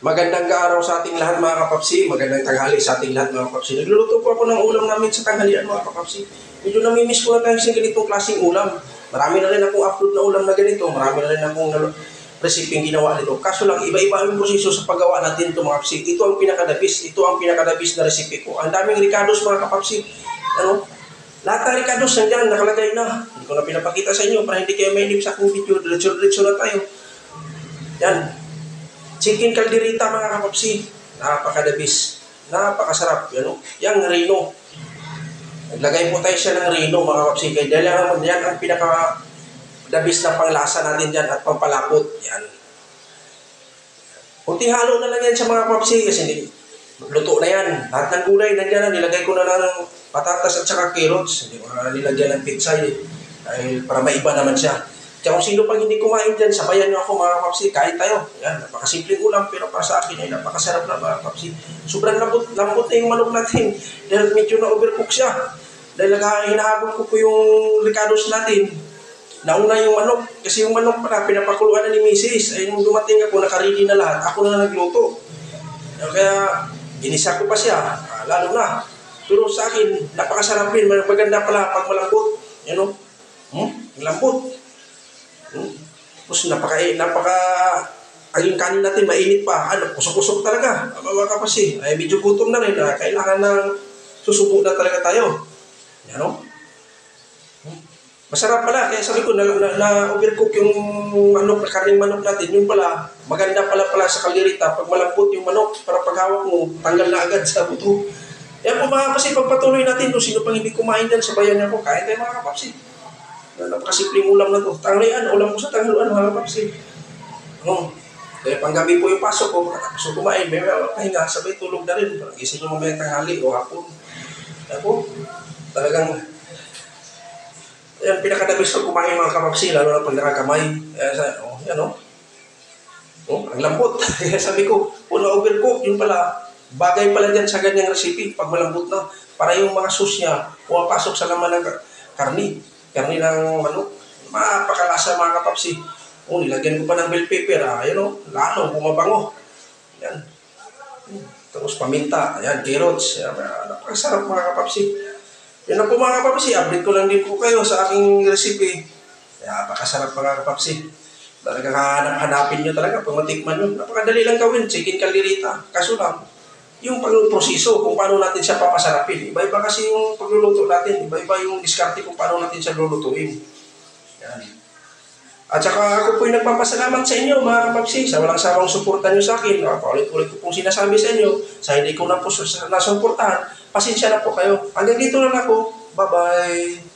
Magandang araw sa ating lahat mga kapapsi, magandang tanghali sa ating lahat mga kapapsi. Nagluluto po ako ng ulam namin sa tanghalian mga kapapsi. Medyo namimiss ko na tayo sa ganitong klaseng ulam. Marami na rin akong upload na ulam na ganito, marami na rin akong recipe ginawa nito. Kaso lang, iba-iba ang proseso sa paggawa natin ito mga kapapsi. Ito ang pinakadabis na recipe ko. Ang daming ricados mga kapapsi. Lahat ng ricados nandiyan, nakalagay na. Hindi ko na pinapakita sa inyo para hindi kayo mainip sa aking video. Diretso na tayo. Yan. Chicken calderita mga kapapsi, napakadabis, napakasarap, yung reno. Naglagay po tayo siya ng reno mga kapapsi, kaya dahil naman yan ang pinakadabis na panglasa natin dyan at pampalapot, yan. Kunting halo na lang yan sa mga kapapsi kasi luto na yan. Lahat ng gulay nandiyan na, nilagay ko na ng patatas at saka carrots, hindi ko na nilagyan ng pizza dahil para maiba naman siya. Kaya kung sino pang hindi kumain dyan, sabayan nyo ako mga kapapsi, kain tayo. Yan, napakasimpleng ulam, pero para sa akin ay napakasarap na mga kapapsi. Sobrang lambot na yung manok natin, dahil medyo na-overcook siya. Dahil hinahabol ko po yung ricados natin. Nauna yung manok, kasi yung manok pala, pinapakuluan na ni Mrs. Ay nung dumating ako, nakaready na lahat, ako na nagluto. Kaya, inisa ko pa siya, lalo na. Pero sa akin, napakasarap rin, maganda pala pag malambot. Malambot. Tapos ang kanin natin mainit pa, kusok-kusok talaga, mga kapapsi, ay medyo gutom na rin, kailangan ng susuko na talaga tayo. Masarap pala, kaya sabi ko na-overcook yung manok, karning manok natin, yun pala, maganda pala sa kalderita, pag malambot yung manok, para paghawak mo, tanggal na agad sa buto. Yan po mga kapapsi, pagpatuloy natin, kung sino pang hindi kumain dyan, sabayan niya ko, kain tayo mga kapapsi. Napakasimpleng ulam na to. Tanghalian, ulam ko sa tanghalian mga kapapsi. Kaya panggabi po yung pasok ko, pagkatapos ko kumain, may pahinga, sabay tulog na rin. Gising nyo mamaya tanghali o hapon. Ako, talagang, yan, pinakadabis ko kumain mga kapapsi, lalo na pag nakakamay. Ang lambot. Kaya sabi ko, puno overcook, yun pala, bagay pala dyan sa ganyang recipe, pag malambot na, para yung mga sauce niya, pumapasok sa laman ng karni ng manok, mapakalasa mga kapapsi. Nilagyan ko pa ng bell pepper, lalo, bumabango. Yan. Tapos paminta, ayan, carrots. Napakasarap mga kapapsi. Yan na po mga kapapsi, update ko lang din po kayo sa aking recipe. Napakasarap mga kapapsi. Talagang hanapin nyo talaga, pag matikman nyo. Napakadali lang gawin, chicken calderita. Kaso lang, yung pag-proseso, kung paano natin siya papasarapin. Iba-iba kasi yung pagluluto natin. Iba-iba yung diskarte kung paano natin siya lulutuin. Yan. At saka ako po'y nagpapasalamat sa inyo mga kapapsi sa walang sawang suporta nyo sa akin. Paulit-ulit ko pong sinasabi sa inyo, sa hindi ko na po nasuportahan, pasensya na po kayo. Hanggang dito lang ako. Bye-bye!